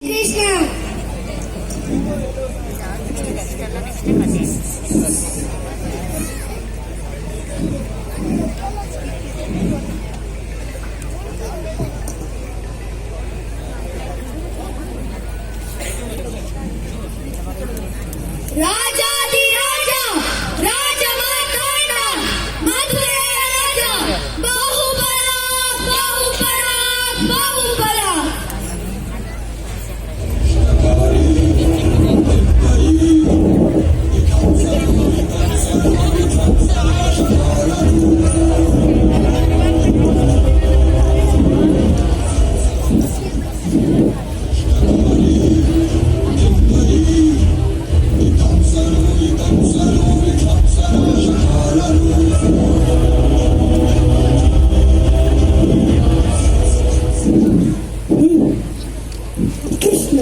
ಕೃಷ್ಣ ರಾಜಾಧಿರಾಜ ರಾಜ ಮಾತಾಂಡ ಮಧುರೆಯ ರಾಜ ಬಾಹುಬಲ ಬಾಹುಬಲ ಬಾಹುಬಲ. ಕೃಷ್ಣ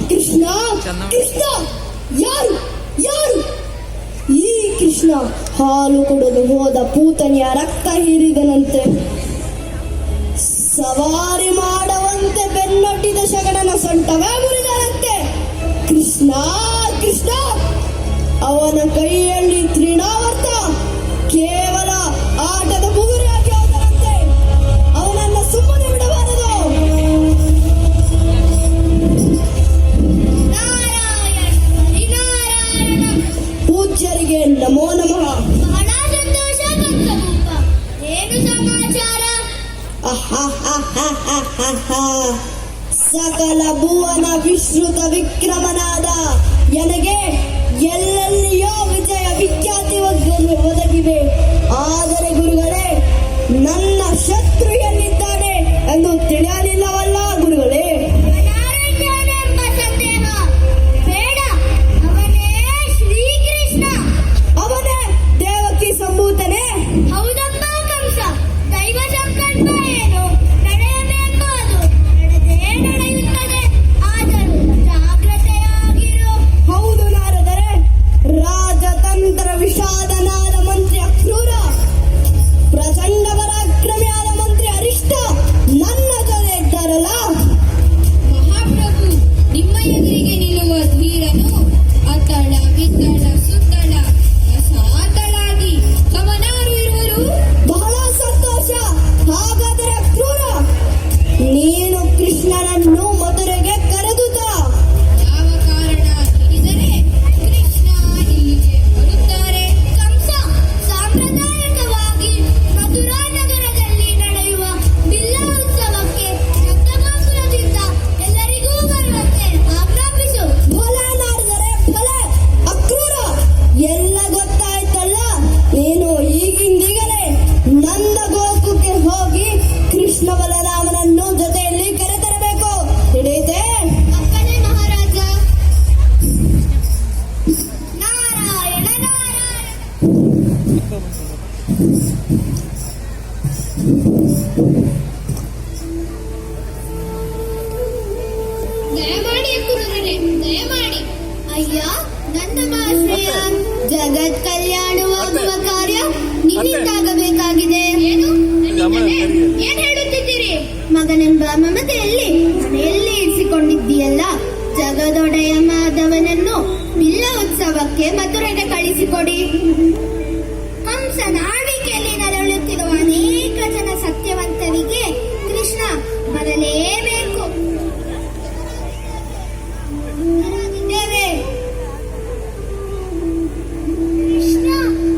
ಕೃಷ್ಣ ಕೃಷ್ಣ ಯಾರು ಯಾರು ಈ ಕೃಷ್ಣ? ಹಾಲು ಕೊಡಲು ಹೋದ ಪೂತನಿಯ ರಕ್ತ ಹೀರಿದನಂತೆ, ಸವಾರಿ ಮಾಡುವಂತೆ ಬೆನ್ನೊಡ್ಡಿದ ಶಗಣನ ಸೊಂಟವೇ ಮುರಿದನಂತೆ. ಕೃಷ್ಣ ಕೃಷ್ಣ ಅವನ ಕೈಯಲ್ಲಿ ತ್ರಿಣಾವರ್ತ ಕೇವಲ ಆಟದ ಬುಗುರಿಯಾಗಿ ಹೋದನಂತೆ. ಅವನನ್ನ ಸುಮ್ಮನೆ ಬಿಡಬಾರದು. ಪೂಜ್ಯರಿಗೆ ನಮೋ ನಮಃ. ಬಹಳ ಸಂತೋಷ ಪಂಚಭೂತ. ಏನು ಸಮಾಚಾರ? ಸಕಲ ಭುವನ ವಿಶ್ರುತ ವಿಕ್ರಮನಾದ ನನಗೆ ಎಲ್ಲೆಲ್ಲಿಯೋ ವಿಜಯ ವಿಖ್ಯಾತಿ ಒದಗಿವೆ. ಆದರೆ ಗುರುಗಳೇ, ನನ್ನ ಶತ್ರು ಎಲ್ಲಿದ್ದಾನೆ ಎಂದು ತಿಳಿಯಲಿಲ್ಲವಲ್ಲ ಗುರುಗಳೇ. ಅವನಾರೆಂಬ ಸಂದೇಹ ಬೇಡ. ಅವನೇ ಶ್ರೀಕೃಷ್ಣ. ಅವನೇ ದೇವಕಿ ಸಂಭೂತನೇ. ಹೌದಪ್ಪ ಕಂಸ. ದೈವ ಸಂಕಲ್ಪ ಏನು ನಡೆಯಬೇಕು, ಅದು ನಡೆದೇ ನಡೆಯುತ್ತದೆ. ಆದರೂ ಜಾಗ್ರತೆಯಾಗಿರು. ಹೌದು ನಾರದರೆ, ರಾಜತಂತ್ರ ವಿಷಾದನಾದ ಮಂತ್ರಿ ಅಕ್ರೂರ, ಪ್ರಚಂಡ ಪರಾಕ್ರಮಿಯಾದ ಮಂತ್ರಿ ಅರಿಷ್ಟ ನನ್ನ ಜೊತೆ ಇದ್ದಾರಲ್ಲ. ಮಹಾಪ್ರಭು, ನಿಮ್ಮ ಎದುರಿಗೆ ನಿಲ್ಲುವ ಧೀರನು ಅತಳ ವಿತಳ ಸುತ್ತಳ ರಸಾತಳಾಗಿ ಕವನಾರು ಇರುವರು. ಬಹಳ ಸಂತೋಷ. ಹಾಗಾದರೆ ಅಕ್ರೂರ, ನೀನು ಕೃಷ್ಣನನ್ನು ಮಧುರೆಗೆ ಕರೆದುತ. ಯಾವ ಕಾರಣ ಹಿಡಿದರೆ ಕೃಷ್ಣ ಇಲ್ಲಿಗೆ ಬರುತ್ತಾರೆ? ಕಂಸ ಸಾಂಪ್ರದಾಯಿಕವಾಗಿ ಮಥುರಾ ನಗರದಲ್ಲಿ ನಡೆಯುವ ಬಿಲ್ಲ ಉತ್ಸವಕ್ಕೆ ರಕ್ತಗೋಪುರದಿಂದ ಎಲ್ಲರಿಗೂ ಬರುವಂತೆ ಆಜ್ಞಾಪಿಸು. ಫಲ ನಾಡಿದರೆ ಫಲ. ಅಕ್ರೂರ, ಎಲ್ಲ ಗೊತ್ತಾಯ್ತಲ್ಲ. ನೀನು ಈಗಿಂದೀಗಲೇ ನಂದ ಗೋಕುಕ್ಕೆ ಹೋಗಿ ಕೃಷ್ಣ ಬಲರಾಮನನ್ನು ಜೊತೆಯಲ್ಲಿ ಕರೆತರಬೇಕು. ತಿಳಿಯಿತೆ? ಅಪ್ಪನೇ ಮಹಾರಾಜ. ನಾರಾಯಣ ನಾರಾಯಣ. ದಯಮಾಡಿ ಕುರುಡರೆ, ದಯಮಾಡಿ. ಅಯ್ಯ, ನನ್ನ ಮಾಶ್ರಯ. ಜಗತ್ ಕಲ್ಯಾಣವಾಗುವ ಕಾರ್ಯ ನಿನ್ನಿಂದಾಗಬೇಕಾಗಿದೆ. ಏನು ಏನ್ ಹೇಳುತ್ತಿದ್ದೀರಿ? ಮಗನೆಂಬ ಮಮತೆಯಲ್ಲಿ ಮನೆಯಲ್ಲಿ ಇರಿಸಿಕೊಂಡಿದ್ದೀಯಲ್ಲ. ಜಗದೊಡೆಯ ಮಾಧವನನ್ನು ಬಿಲ್ಲ ಉತ್ಸವಕ್ಕೆ ಮಥುರೆಗೆ ಕಳಿಸಿಕೊಡಿ. ಕಂಸನ ಆಳ್ವಿಕೆಯಲ್ಲಿ ನರಳುತ್ತಿರುವ ಅನೇಕ ಜನ ಸತ್ಯವಂತರಿಗೆ ಕೃಷ್ಣ ಬರಲೇಬೇಕು. ಇದ್ದೇವೆ. ಕೃಷ್ಣ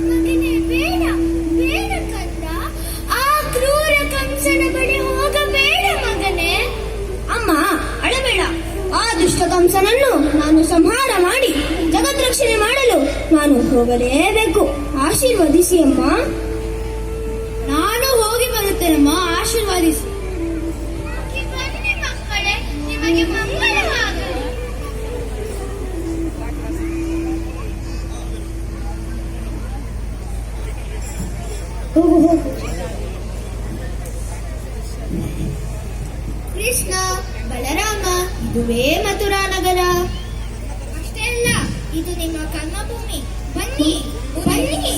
ಮಗನೇ, ಬೇಡ ಬೇಡ ಕಂದ. ಆ ಕ್ರೂರ ಕಂಸನ ಬಳಿ ಹೋಗಬೇಡ ಮಗನೇ. ಅಮ್ಮ, ಅಳಬೇಡ. ಆ ದುಷ್ಟ ಕಂಸನನ್ನು ನಾನು ಸಂಹಾರ ಮಾಡಿ ಜಗದ್ರಕ್ಷಣೆ ಮಾಡಲು ನಾನು ಹೋಗಲೇಬೇಕು. ಆಶೀರ್ವದಿಸಿ ಅಮ್ಮ. ನಾನು ಹೋಗಿ ಬರುತ್ತೇನಮ್ಮ, ಆಶೀರ್ವದಿಸಿ. ಹೋಗಿ ಬನ್ನಿ ಮಕ್ಕಳೇ, ನಿಮಗೆ ಮಂಗಳವಾಗಲಿ. ಹೋಗು ಹೋಗು. ಕೃಷ್ಣ ಬಲರಾಮ, ಇದುವೇ ಮಥುರಾ ನಗರ. ಅಷ್ಟೇ ಅಲ್ಲ, ಇದು ನಿಮ್ಮ ಕರ್ಮಭೂಮಿ. ಬನ್ನಿ ಬನ್ನಿ.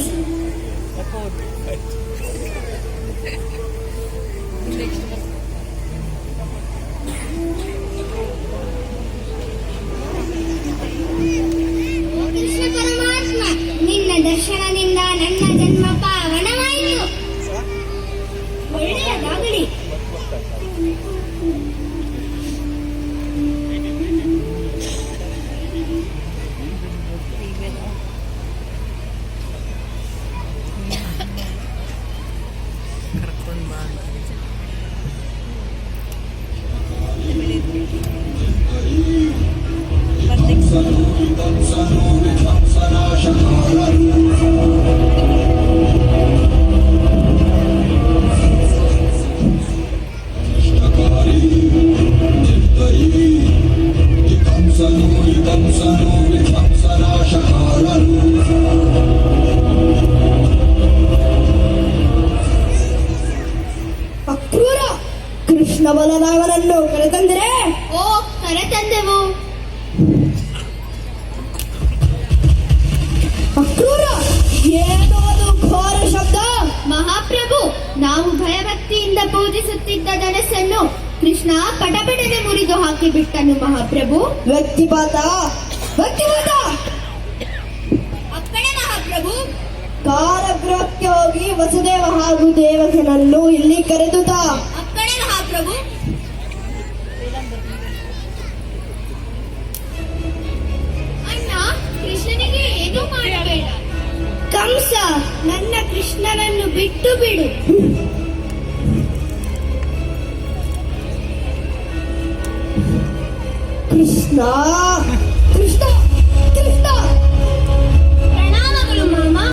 ಅಕ್ರೂರ, ಏನೋ ಅದು ಘೋರ ಶಬ್ದ. ಮಹಾಪ್ರಭು, ನಾವು ಭಯಭಕ್ತಿಯಿಂದ ಪೂಜಿಸುತ್ತಿದ್ದ ಧನಸ್ಸನ್ನು ಕೃಷ್ಣ ಪಟಪಟನೆ ಮುರಿದು ಹಾಕಿಬಿಟ್ಟನು ಮಹಾಪ್ರಭು. ವ್ಯಕ್ತಿಪಾತ, ವ್ಯಕ್ತಿಪಾತ. ಅಕ್ಕಣೆ ಮಹಾಪ್ರಭು. ಕಾರಾಗೃಹಕ್ಕೆ ಹೋಗಿ ವಸುದೇವ ಹಾಗೂ ದೇವಕನನ್ನು ಇಲ್ಲಿ ಕರೆದುತ. ಅಕ್ಕಣೆ ಮಹಾಪ್ರಭು. ಅಣ್ಣ, ಕೃಷ್ಣನಿಗೆ ಏನೂ ಮಾಡಬೇಡ. ಕಂಸ, ನನ್ನ ಕೃಷ್ಣನನ್ನು ಬಿಟ್ಟು ಬಿಡು. ಕೃಷ್ಣ